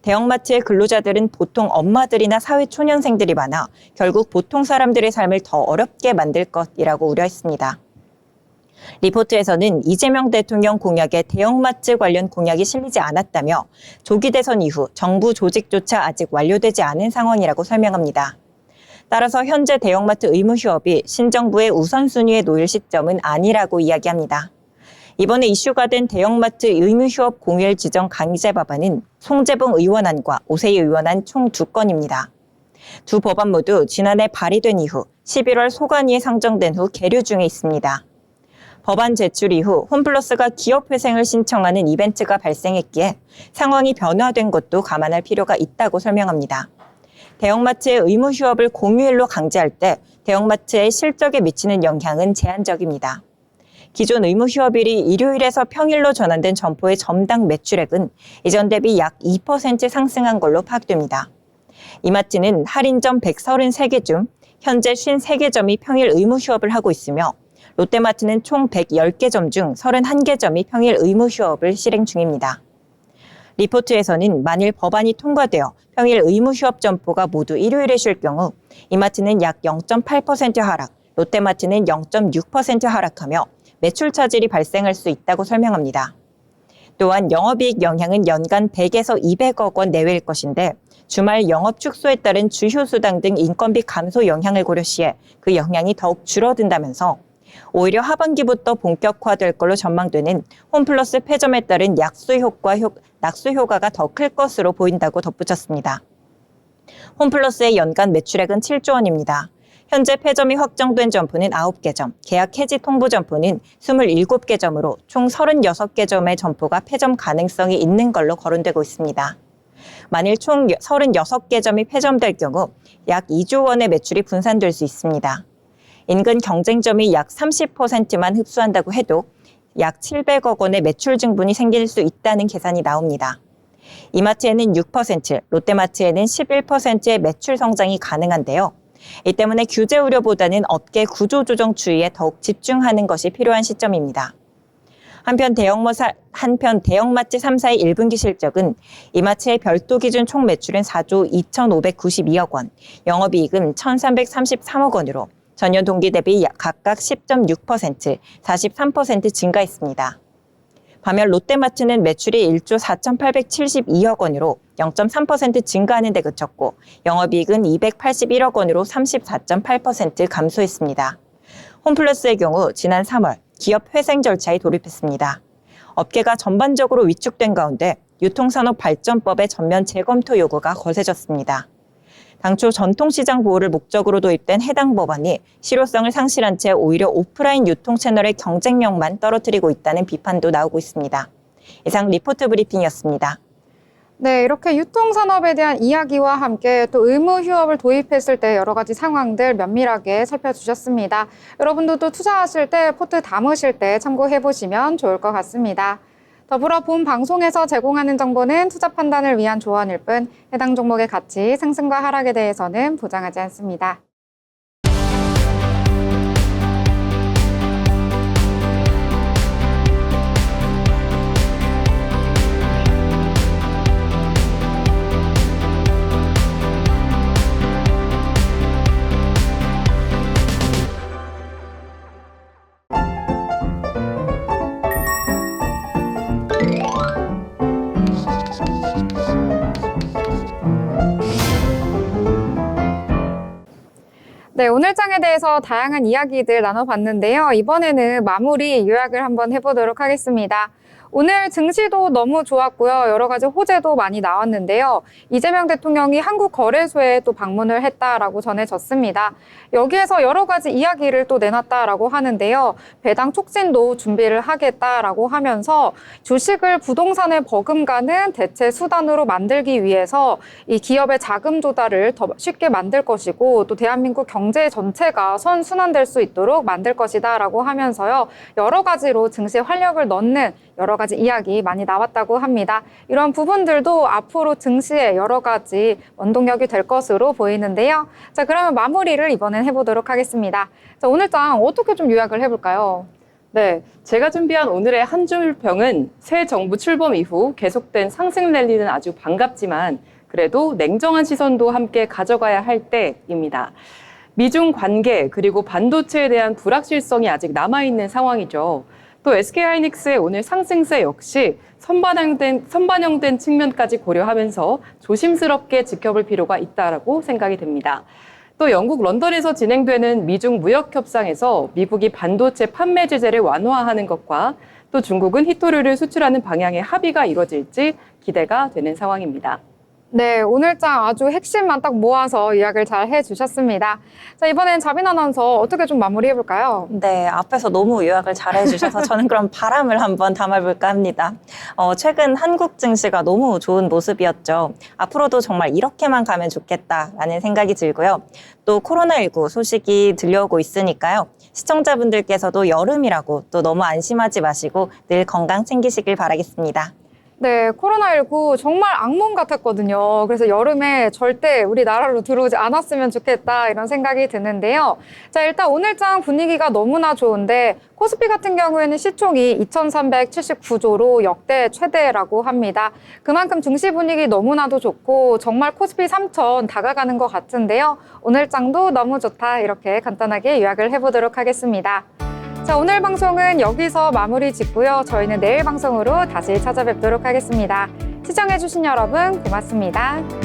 대형마트의 근로자들은 보통 엄마들이나 사회초년생들이 많아 결국 보통 사람들의 삶을 더 어렵게 만들 것이라고 우려했습니다. 리포트에서는 이재명 대통령 공약에 대형마트 관련 공약이 실리지 않았다며 조기 대선 이후 정부 조직조차 아직 완료되지 않은 상황이라고 설명합니다. 따라서 현재 대형마트 의무 휴업이 신정부의 우선순위에 놓일 시점은 아니라고 이야기합니다. 이번에 이슈가 된 대형마트 의무 휴업 공휴일 지정 강제 법안은 송재봉 의원안과 오세희 의원안 총 2건입니다. 두 법안 모두 지난해 발의된 이후 11월 소관위에 상정된 후 계류 중에 있습니다. 법안 제출 이후 홈플러스가 기업 회생을 신청하는 이벤트가 발생했기에 상황이 변화된 것도 감안할 필요가 있다고 설명합니다. 대형마트의 의무 휴업을 공휴일로 강제할 때 대형마트의 실적에 미치는 영향은 제한적입니다. 기존 의무 휴업일이 일요일에서 평일로 전환된 점포의 점당 매출액은 이전 대비 약 2% 상승한 걸로 파악됩니다. 이마트는 할인점 133개 중 현재 53개 점이 평일 의무 휴업을 하고 있으며 롯데마트는 총 110개 점 중 31개 점이 평일 의무 휴업을 실행 중입니다. 리포트에서는 만일 법안이 통과되어 평일 의무 휴업 점포가 모두 일요일에 쉴 경우 이마트는 약 0.8% 하락, 롯데마트는 0.6% 하락하며 매출 차질이 발생할 수 있다고 설명합니다. 또한 영업이익 영향은 연간 100에서 200억 원 내외일 것인데 주말 영업 축소에 따른 주휴수당 등 인건비 감소 영향을 고려시해 그 영향이 더욱 줄어든다면서 오히려 하반기부터 본격화될 걸로 전망되는 홈플러스 폐점에 따른 낙수 효과가 더 클 것으로 보인다고 덧붙였습니다. 홈플러스의 연간 매출액은 7조 원입니다. 현재 폐점이 확정된 점포는 9개 점, 계약 해지 통보 점포는 27개 점으로 총 36개 점의 점포가 폐점 가능성이 있는 걸로 거론되고 있습니다. 만일 총 36개 점이 폐점될 경우 약 2조 원의 매출이 분산될 수 있습니다. 인근 경쟁점이 약 30%만 흡수한다고 해도 약 700억 원의 매출 증분이 생길 수 있다는 계산이 나옵니다. 이마트에는 6%, 롯데마트에는 11%의 매출 성장이 가능한데요. 이 때문에 규제 우려보다는 업계 구조 조정 추이에 더욱 집중하는 것이 필요한 시점입니다. 한편 대형마트 3사의 1분기 실적은 이마트의 별도 기준 총 매출은 4조 2,592억 원, 영업이익은 1,333억 원으로 전년 동기 대비 각각 10.6%, 43% 증가했습니다. 반면 롯데마트는 매출이 1조 4,872억 원으로 0.3% 증가하는 데 그쳤고 영업이익은 281억 원으로 34.8% 감소했습니다. 홈플러스의 경우 지난 3월 기업 회생 절차에 돌입했습니다. 업계가 전반적으로 위축된 가운데 유통산업발전법의 전면 재검토 요구가 거세졌습니다. 당초 전통시장 보호를 목적으로 도입된 해당 법안이 실효성을 상실한 채 오히려 오프라인 유통 채널의 경쟁력만 떨어뜨리고 있다는 비판도 나오고 있습니다. 이상 리포트 브리핑이었습니다. 네, 이렇게 유통산업에 대한 이야기와 함께 또 의무 휴업을 도입했을 때 여러 가지 상황들 면밀하게 살펴주셨습니다. 여러분들도 투자하실 때 포트 담으실 때 참고해보시면 좋을 것 같습니다. 더불어 본 방송에서 제공하는 정보는 투자 판단을 위한 조언일 뿐 해당 종목의 가치, 상승과 하락에 대해서는 보장하지 않습니다. 네, 오늘 장에 대해서 다양한 이야기들 나눠봤는데요. 이번에는 마무리 요약을 한번 해보도록 하겠습니다. 오늘 증시도 너무 좋았고요. 여러 가지 호재도 많이 나왔는데요. 이재명 대통령이 한국거래소에 또 방문을 했다라고 전해졌습니다. 여기에서 여러 가지 이야기를 또 내놨다라고 하는데요. 배당 촉진도 준비를 하겠다라고 하면서 주식을 부동산에 버금가는 대체 수단으로 만들기 위해서 이 기업의 자금 조달을 더 쉽게 만들 것이고 또 대한민국 경제 전체가 선순환될 수 있도록 만들 것이다라고 하면서요. 여러 가지로 증시에 활력을 넣는 여러 가지 이야기 많이 나왔다고 합니다. 이런 부분들도 앞으로 증시에 여러 가지 원동력이 될 것으로 보이는데요. 자, 그러면 마무리를 이번엔 해보도록 하겠습니다. 자, 오늘 장 어떻게 좀 요약을 해볼까요? 네, 제가 준비한 오늘의 한 줄평은 새 정부 출범 이후 계속된 상승 랠리는 아주 반갑지만 그래도 냉정한 시선도 함께 가져가야 할 때입니다. 미중 관계 그리고 반도체에 대한 불확실성이 아직 남아있는 상황이죠. 또 SK하이닉스의 오늘 상승세 역시 선반영된 측면까지 고려하면서 조심스럽게 지켜볼 필요가 있다고 생각이 됩니다. 또 영국 런던에서 진행되는 미중 무역 협상에서 미국이 반도체 판매 제재를 완화하는 것과 또 중국은 히토류를 수출하는 방향의 합의가 이루어질지 기대가 되는 상황입니다. 네, 오늘장 아주 핵심만 딱 모아서 이야기를 잘 해주셨습니다. 자, 이번엔 자빈 아나운서 어떻게 좀 마무리해볼까요? 네, 앞에서 너무 요약을 잘 해주셔서 저는 그럼 바람을 한번 담아볼까 합니다. 최근 한국 증시가 너무 좋은 모습이었죠. 앞으로도 정말 이렇게만 가면 좋겠다라는 생각이 들고요. 또 코로나19 소식이 들려오고 있으니까요. 시청자분들께서도 여름이라고 또 너무 안심하지 마시고 늘 건강 챙기시길 바라겠습니다. 네, 코로나19 정말 악몽 같았거든요. 그래서 여름에 절대 우리나라로 들어오지 않았으면 좋겠다 이런 생각이 드는데요. 자, 일단 오늘장 분위기가 너무나 좋은데 코스피 같은 경우에는 시총이 2,379조로 역대 최대라고 합니다. 그만큼 증시 분위기 너무나도 좋고 정말 코스피 3,000 다가가는 것 같은데요. 오늘장도 너무 좋다 이렇게 간단하게 요약을 해보도록 하겠습니다. 자, 오늘 방송은 여기서 마무리 짓고요. 저희는 내일 방송으로 다시 찾아뵙도록 하겠습니다. 시청해주신 여러분 고맙습니다.